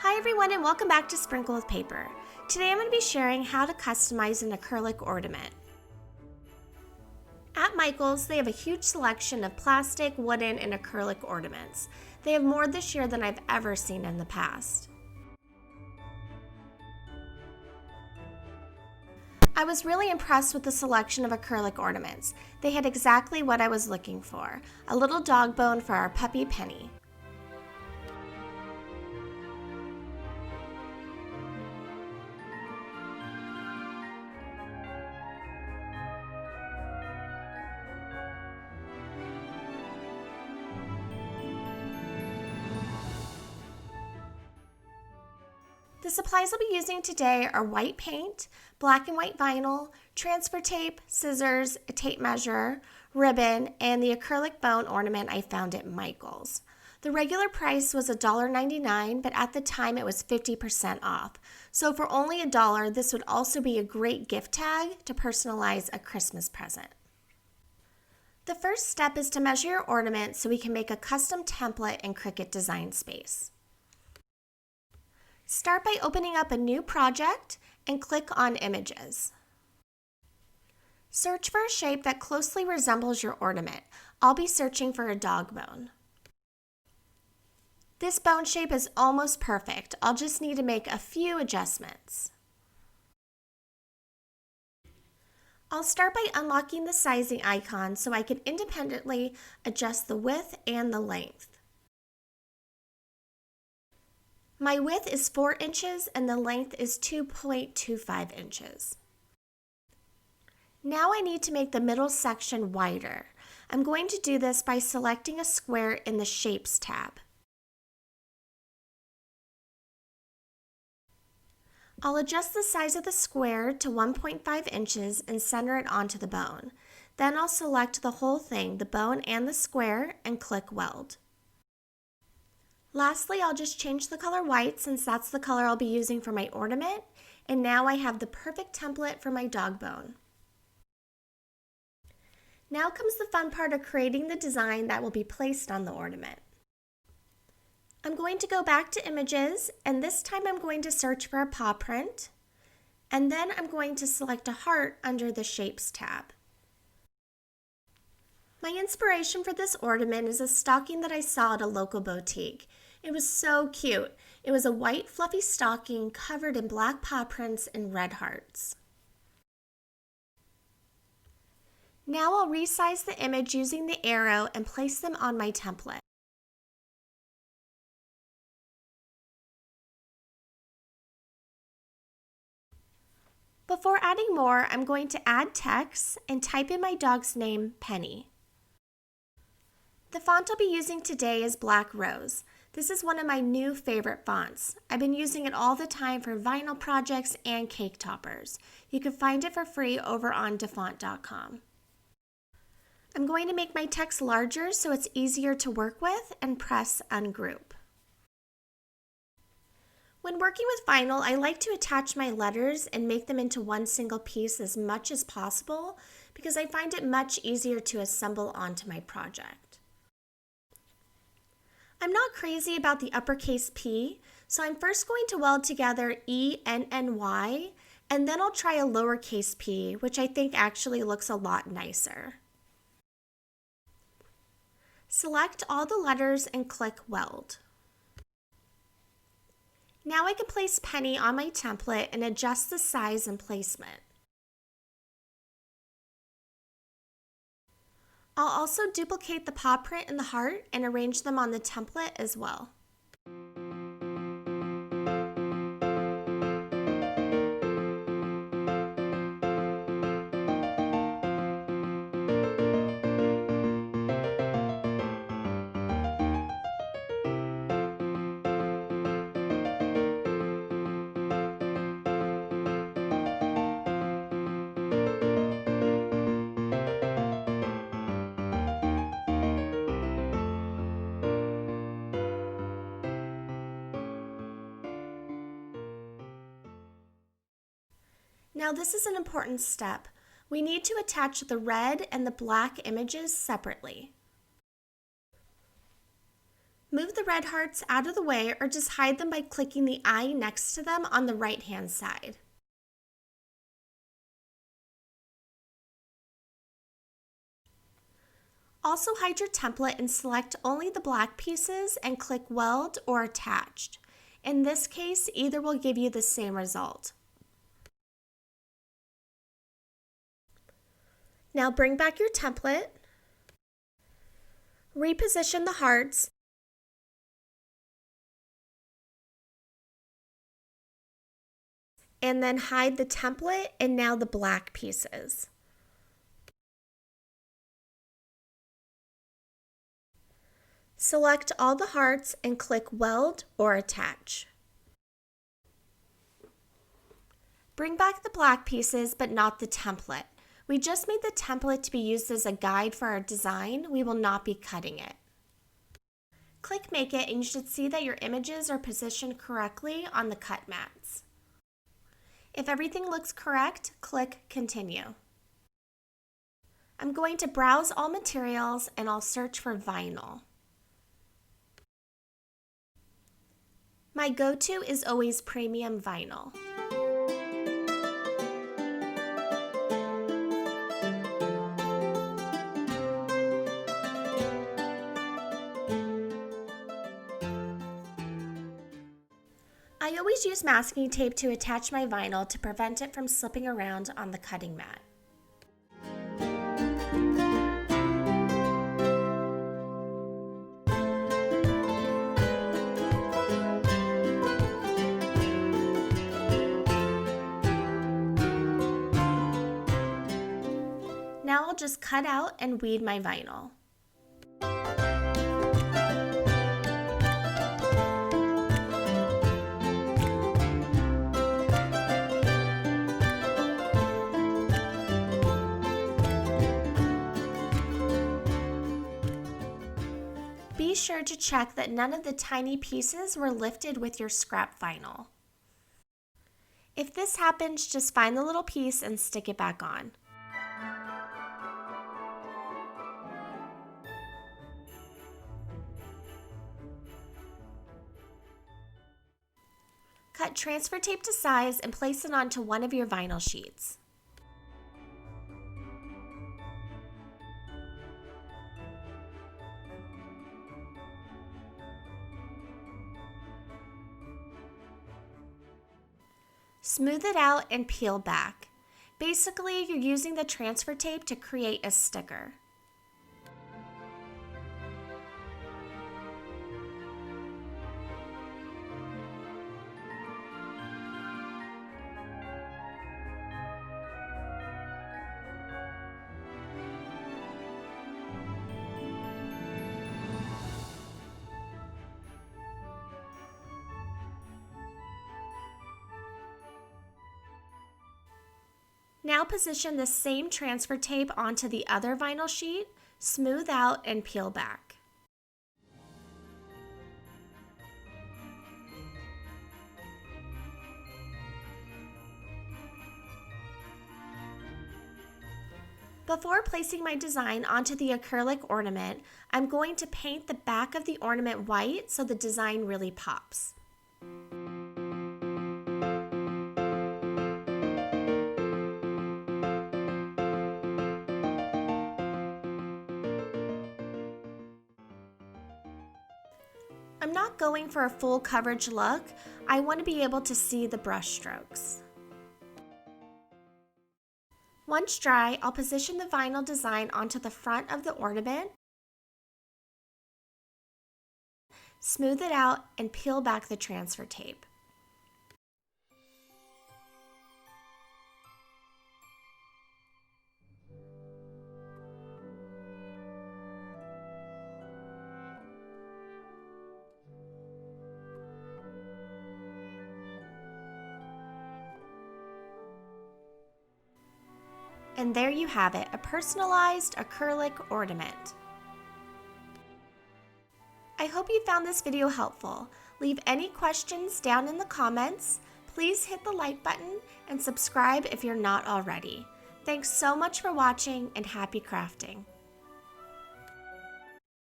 Hi everyone and welcome back to Sprinkle with Paper. Today I'm going to be sharing how to customize an acrylic ornament. At Michael's, they have a huge selection of plastic, wooden, and acrylic ornaments. They have more this year than I've ever seen in the past. I was really impressed with the selection of acrylic ornaments. They had exactly what I was looking for, a little dog bone for our puppy Penny. The supplies I'll be using today are white paint, black and white vinyl, transfer tape, scissors, a tape measure, ribbon, and the acrylic bone ornament I found at Michael's. The regular price was $1.99, but at the time it was 50% off. So for only $1, this would also be a great gift tag to personalize a Christmas present. The first step is to measure your ornament so we can make a custom template in Cricut Design Space. Start by opening up a new project and click on Images. Search for a shape that closely resembles your ornament. I'll be searching for a dog bone. This bone shape is almost perfect. I'll just need to make a few adjustments. I'll start by unlocking the sizing icon so I can independently adjust the width and the length. My width is 4 inches and the length is 2.25 inches. Now I need to make the middle section wider. I'm going to do this by selecting a square in the Shapes tab. I'll adjust the size of the square to 1.5 inches and center it onto the bone. Then I'll select the whole thing, the bone and the square, and click Weld. Lastly, I'll just change the color white since that's the color I'll be using for my ornament, and now I have the perfect template for my dog bone. Now comes the fun part of creating the design that will be placed on the ornament. I'm going to go back to Images, and this time I'm going to search for a paw print, and then I'm going to select a heart under the Shapes tab. My inspiration for this ornament is a stocking that I saw at a local boutique. It was so cute. It was a white fluffy stocking covered in black paw prints and red hearts. Now I'll resize the image using the arrow and place them on my template. Before adding more, I'm going to add text and type in my dog's name, Penny. The font I'll be using today is Black Rose. This is one of my new favorite fonts. I've been using it all the time for vinyl projects and cake toppers. You can find it for free over on dafont.com. I'm going to make my text larger so it's easier to work with and press Ungroup. When working with vinyl, I like to attach my letters and make them into one single piece as much as possible because I find it much easier to assemble onto my project. I'm not crazy about the uppercase P, so I'm first going to weld together E-N-N-Y, and then I'll try a lowercase p, which I think actually looks a lot nicer. Select all the letters and click Weld. Now I can place Penny on my template and adjust the size and placement. I'll also duplicate the paw print and the heart and arrange them on the template as well. Now this is an important step. We need to attach the red and the black images separately. Move the red hearts out of the way or just hide them by clicking the eye next to them on the right-hand side. Also hide your template and select only the black pieces and click Weld or Attached. In this case, either will give you the same result. Now bring back your template, reposition the hearts, and then hide the template and now the black pieces. Select all the hearts and click Weld or Attach. Bring back the black pieces but not the template. We just made the template to be used as a guide for our design. We will not be cutting it. Click Make It and you should see that your images are positioned correctly on the cut mats. If everything looks correct, click Continue. I'm going to browse all materials and I'll search for vinyl. My go-to is always premium vinyl. I always use masking tape to attach my vinyl to prevent it from slipping around on the cutting mat. Now I'll just cut out and weed my vinyl. Be sure to check that none of the tiny pieces were lifted with your scrap vinyl. If this happens, just find the little piece and stick it back on. Cut transfer tape to size and place it onto one of your vinyl sheets. Smooth it out and peel back. Basically, you're using the transfer tape to create a sticker. Now position the same transfer tape onto the other vinyl sheet, smooth out and peel back. Before placing my design onto the acrylic ornament, I'm going to paint the back of the ornament white so the design really pops. I'm not going for a full coverage look. I want to be able to see the brush strokes. Once dry, I'll position the vinyl design onto the front of the ornament, smooth it out, and peel back the transfer tape. And there you have it, a personalized acrylic ornament. I hope you found this video helpful. Leave any questions down in the comments. Please hit the like button and subscribe if you're not already. Thanks so much for watching and happy crafting.